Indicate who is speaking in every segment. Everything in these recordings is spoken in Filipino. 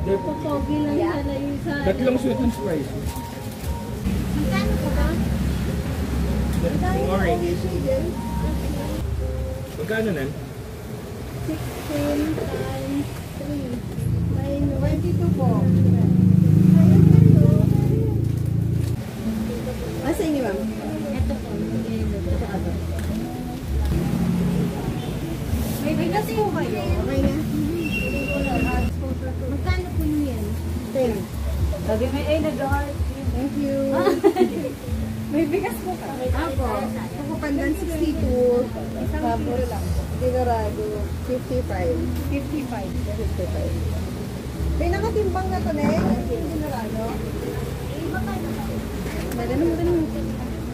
Speaker 1: Popogi lang sana yung sa...
Speaker 2: Tatlong sweet and spicy.
Speaker 1: Magkano po ba?
Speaker 2: Orange. Magkano nan?
Speaker 1: 16 times 3. 22 po.
Speaker 3: Asa inyo, ma'am?
Speaker 1: Ito po. May bigas po kayo.
Speaker 3: Okay na.
Speaker 1: Magkano po yan?
Speaker 3: 10.
Speaker 1: Sabi may ay nag-heart.
Speaker 3: Thank you.
Speaker 1: May bigas po ka.
Speaker 3: Ako. Ako pandan 62. Tapos, dinarado 55. 55. May nakatimbang na to, Neng. Dinarado. Maganda.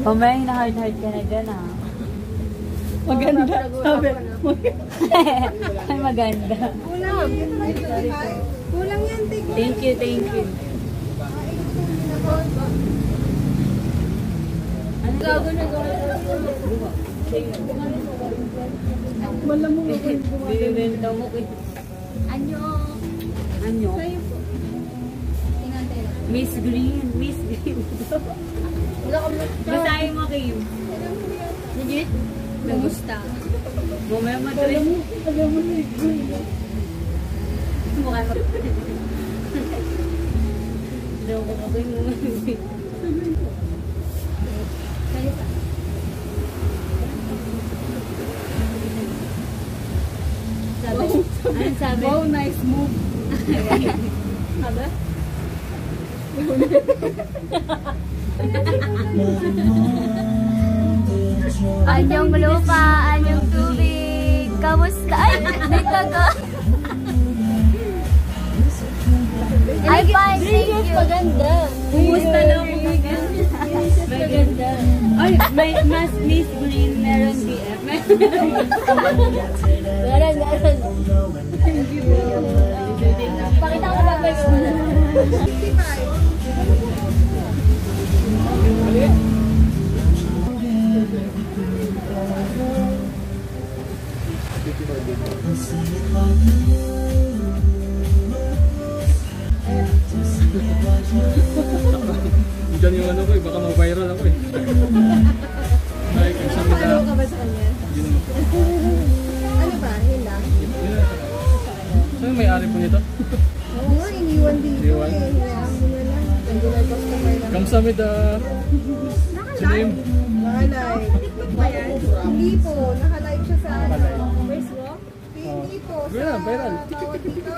Speaker 4: Mamaya hina-hard-hard ka na dyan, ha?
Speaker 3: Maganda. Sabi.
Speaker 4: Ay, maganda.
Speaker 3: Kulang. Kulang yan, tig.
Speaker 4: Thank you, thank you. Ano gago na
Speaker 3: Wala mo nga kung
Speaker 4: Bibenta mo ko.
Speaker 1: Anyo.
Speaker 4: Anyo?
Speaker 1: Kayo po. Tingnan tayo.
Speaker 4: Miss Green. Miss Green. Basahin mo kayo.
Speaker 1: Legit? Nagusta.
Speaker 4: Mamaya madre.
Speaker 3: alam mo na
Speaker 4: Mukha mo. Daw ko ako yung mga.
Speaker 1: Kayo pa.
Speaker 4: Sabi. Anong sabi?
Speaker 3: Wow, nice move. Hala?
Speaker 4: Anyong lupa, anyong tubig. Kamusta? Ay, dito ka. Ay, fine, thank you.
Speaker 1: Maganda.
Speaker 4: Kumusta lang ako maganda. Ay, may mas Miss Green, meron BF.
Speaker 1: Meron. Pakita ko lang kayo.
Speaker 3: 55.
Speaker 2: Diyan yung ano ko eh, baka ma-viral ako eh. Ay, kung saan nila.
Speaker 3: Follow ka ba sa kanya?
Speaker 2: Yun naman po.
Speaker 3: Ano ba? Yun lang?
Speaker 2: Yun na. Saan yung may-ari po nito?
Speaker 3: Oo nga, iniwan dito
Speaker 2: Iniwan?
Speaker 3: eh. Hinayaan mo na lang. Regular customer lang.
Speaker 2: Kamsamida. Sino yung?
Speaker 3: Naka-live. Hindi po. Naka-live siya sa
Speaker 1: Facebook?
Speaker 3: Hindi po.
Speaker 2: Viral, viral.
Speaker 3: Tawag dito.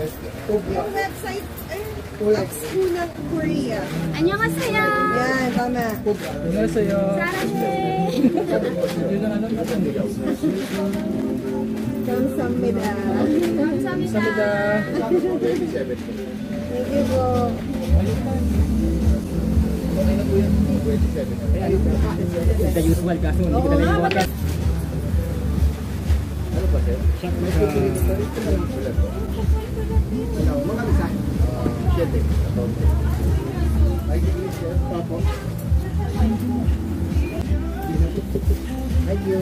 Speaker 3: Yung website, X ng Korea.
Speaker 1: Annyeonghaseyo.
Speaker 3: Yan, tama.
Speaker 2: Ano sa'yo?
Speaker 1: Saranghae.
Speaker 2: Yun ang ano natin.
Speaker 3: Kamsamida.
Speaker 2: Kamsamida.
Speaker 3: Thank you po.
Speaker 2: Okay na po yan. 27. Ito usual kaso hindi ko talaga yung wakas. Ano ba sir? Mga design. 7. Ay, sir. Papo. Thank you.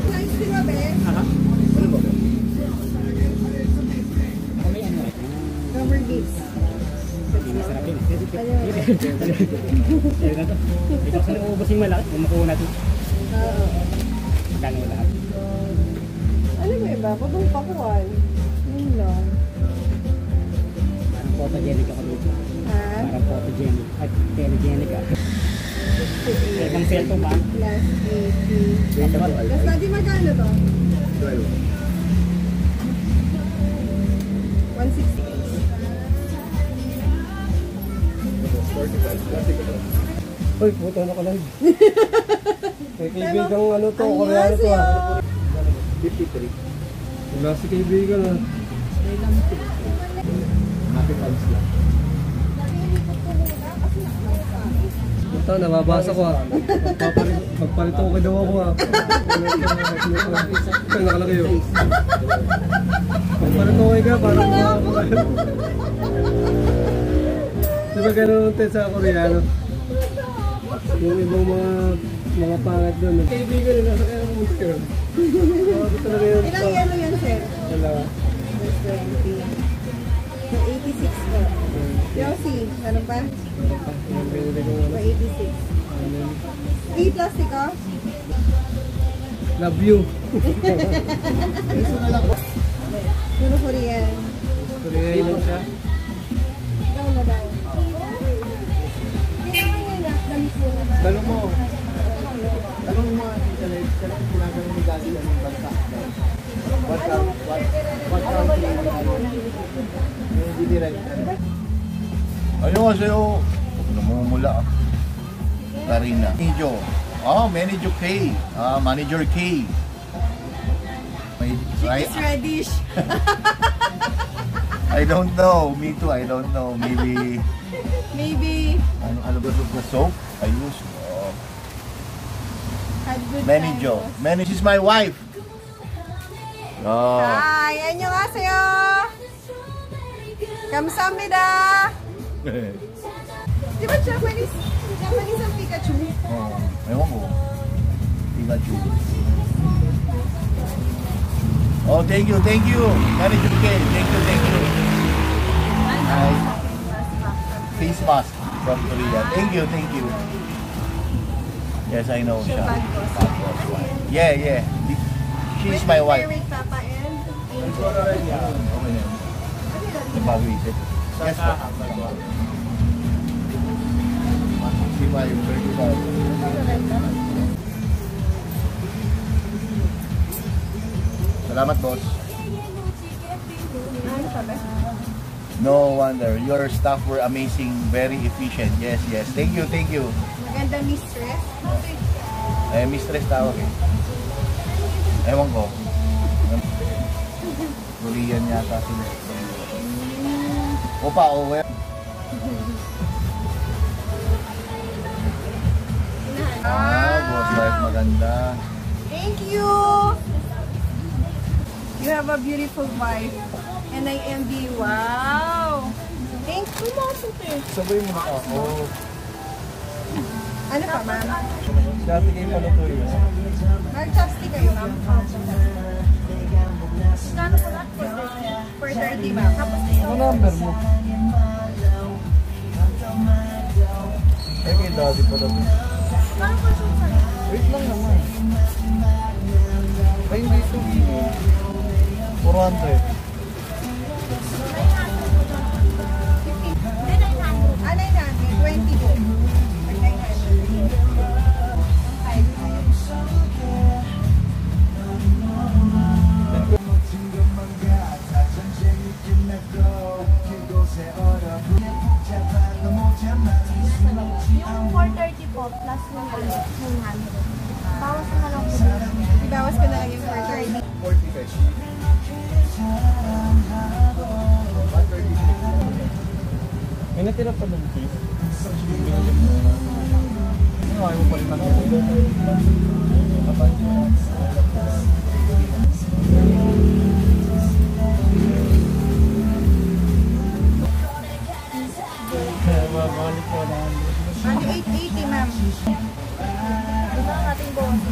Speaker 3: Nice di ba, be?
Speaker 2: Aha. Ano ba?
Speaker 3: Cover gifts.
Speaker 2: Masarap yun. Ayun na to. Ito kasi naubos yung malaki. Kumukuha natin.
Speaker 3: Oo.
Speaker 2: Magkano mo lahat?
Speaker 3: Ano ba iba? Pabang pakuan. Yun lang.
Speaker 2: Parang photogenic ako dito.
Speaker 3: Ha?
Speaker 2: Parang photogenic. At telegenic ka. Ibang cellphone ba?
Speaker 3: Plus 80.
Speaker 2: Ito ba?
Speaker 3: Plus natin magkano to? 160.
Speaker 2: Uy, puto na ko lang. May kaibigang ano to, koreano to ah. 53. Wala si kaibigan ah. Happy times lang. Ito, nababasa ko ah. Magpalito ko daw ako ah. Ito, nakalagay yun. Magpalito ko ka, parang diba gano'n sa koreano? Yung ibang mga mga pangat doon. Kaibigan nila sa kaya mo yun. Talaga yun.
Speaker 3: Ilang yelo yan, sir?
Speaker 2: Dalawa.
Speaker 3: 20. So, 86 po. Yossi, ano ba?
Speaker 2: Yung pinili ko
Speaker 3: For 86. Free plastic, oh?
Speaker 2: Love you.
Speaker 3: Puro Korean.
Speaker 2: Korean lang siya.
Speaker 3: Ikaw na daw. Hindi naman yan, dami po na ba?
Speaker 2: Tanong mo.
Speaker 5: Tanong mo ang internet, kaya ginagawa ni Daddy ang bansa. What country yung dinirect?
Speaker 6: Ayun kasi oh, namumula. Karina. Manager. Oh, Manager K. Manager K.
Speaker 3: It's reddish.
Speaker 6: I don't know. Me too, I don't know. Maybe
Speaker 3: Maybe
Speaker 6: ano ba the soap I use?
Speaker 3: had good
Speaker 6: Manager.
Speaker 3: time.
Speaker 6: Manager is my wife. Oh.
Speaker 3: Hi, 안녕하세요. 감사합니다. Di ba Japanese? Japanese ang Pikachu?
Speaker 6: Oh, ewan ko. Pikachu. Oh, thank you, thank you. Manager K, thank you, thank you. Hi. Face mask from Korea. Thank you, thank you. Yes, I know siya. Yeah, yeah. She's my wife.
Speaker 3: Wait, Papa and
Speaker 6: Okay na yun. Bago isip. Yes, po. Si wife, 35. Salamat, boss.
Speaker 3: ano pa ba?
Speaker 6: No wonder. Your staff were amazing, very efficient. Yes, yes. Thank you, thank you.
Speaker 3: Maganda mistress.
Speaker 6: Mistress tawag eh. Ewan ko. Korean yata sila. Opa, okay. Boss wife maganda.
Speaker 3: Thank you. You have a beautiful wife. And I envy you. Wow. Thank you, Masuke.
Speaker 6: Sabay mo na ako.
Speaker 3: Ano pa, ma'am?
Speaker 2: Dati kayo pala to yun.
Speaker 3: Mag-chopstick kayo, ma'am. Kano po lahat? 430, ma'am. Tapos
Speaker 2: Ano number mo? Ay, kay daddy pala to.
Speaker 3: Kano po siya sa
Speaker 2: Wait lang naman. Ay, hindi ito. 400.
Speaker 3: 900. 20 po.
Speaker 1: 430 po, plus 100. Bawas na lang po.
Speaker 3: Ibawas ko na lang yung 430.
Speaker 6: 45.
Speaker 2: May natira pa doon, please.
Speaker 6: Ano ayaw mo palitan ko?
Speaker 2: Mabalik ko na.
Speaker 3: Ano 880, ma'am?
Speaker 1: Ito ang ating bawas.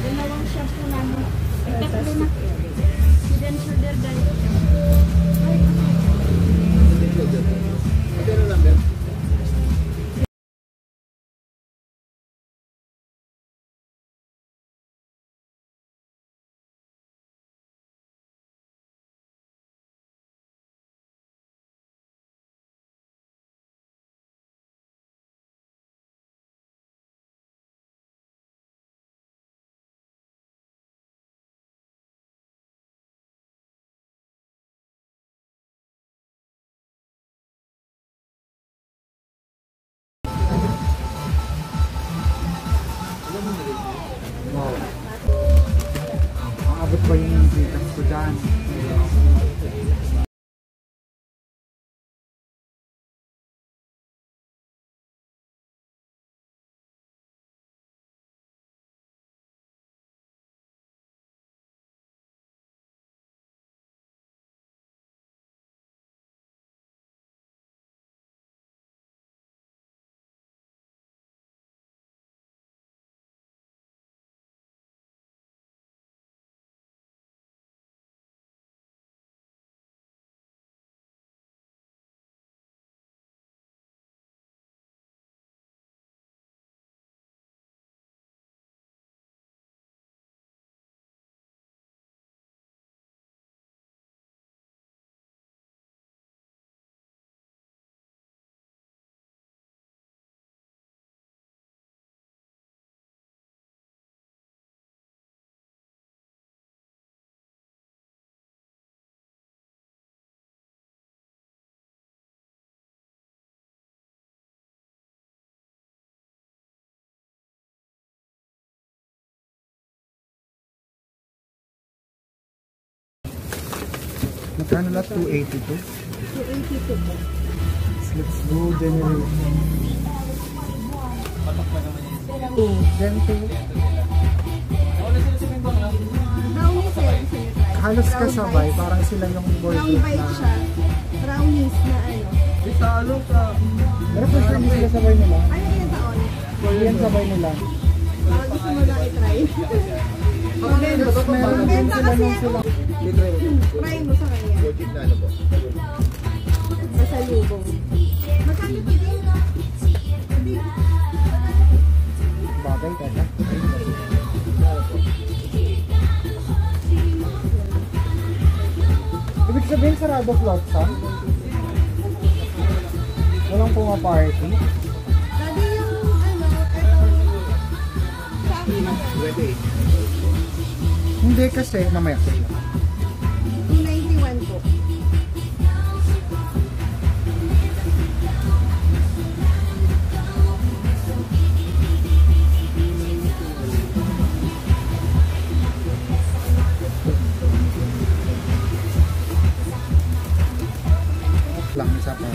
Speaker 4: Dalawang shampoo namin. Ay, tatlo na. Head and shoulder dahil.
Speaker 5: Magkano lang, Ben?
Speaker 2: Abot ba yung bigas ko dyan?
Speaker 5: Magkano lahat? 282?
Speaker 1: 282 po.
Speaker 5: Let's go, generation. Gen 2.
Speaker 1: Brownies eh. Gusto niyo try?
Speaker 5: Halos
Speaker 1: Brown
Speaker 5: kasabay,
Speaker 1: bites.
Speaker 5: parang sila yung boy
Speaker 1: Brown
Speaker 5: group
Speaker 1: bite
Speaker 5: na.
Speaker 1: siya. Brownies na ano.
Speaker 2: Sa ano ka?
Speaker 5: Pero for sure, hindi sila sabay nila.
Speaker 1: Ano yan taon?
Speaker 5: Yan sabay nila.
Speaker 1: Baka gusto mo lang i-try.
Speaker 5: Meron din
Speaker 1: Benta
Speaker 5: sila
Speaker 1: kasi
Speaker 5: nung
Speaker 1: ako.
Speaker 5: sila.
Speaker 1: Try mo sa kanya.
Speaker 6: Budget na ano po?
Speaker 1: Pasalubong. Magkano po din?
Speaker 5: Bagay, teka. Ibig sabihin sarado Flotsam? Walang pumaparty?
Speaker 1: Daddy yung ano, etong sa akin.
Speaker 6: 28.
Speaker 5: Hindi kasi, mamaya sila.
Speaker 1: 291 po.
Speaker 5: Lang isa pa.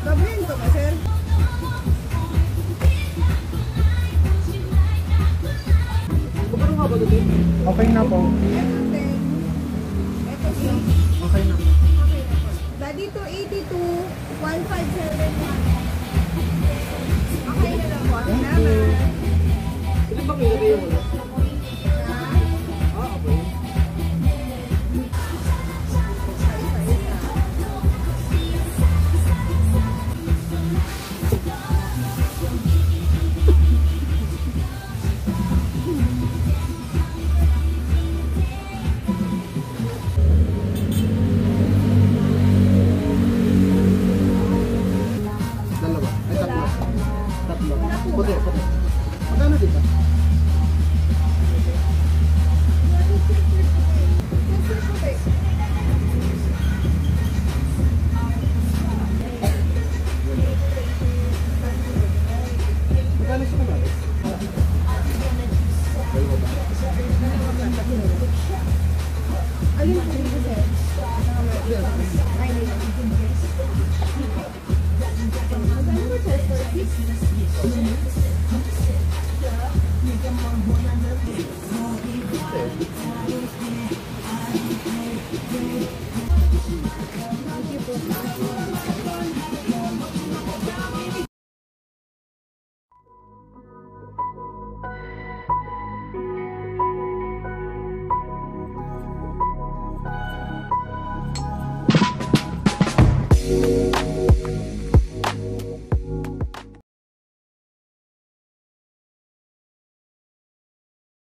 Speaker 1: Gabriel ko ba, sir?
Speaker 5: Okay na po.
Speaker 1: Ito 10. Ito 8.
Speaker 5: Okay na.
Speaker 1: Okay na po. Daddy 282, 157. Okay na lang po. Salamat.
Speaker 2: Ilan bang ilagay yung ano?
Speaker 5: Dalawa. Ay, tatlo. Tatlo. Puti, puti. Magkano dito?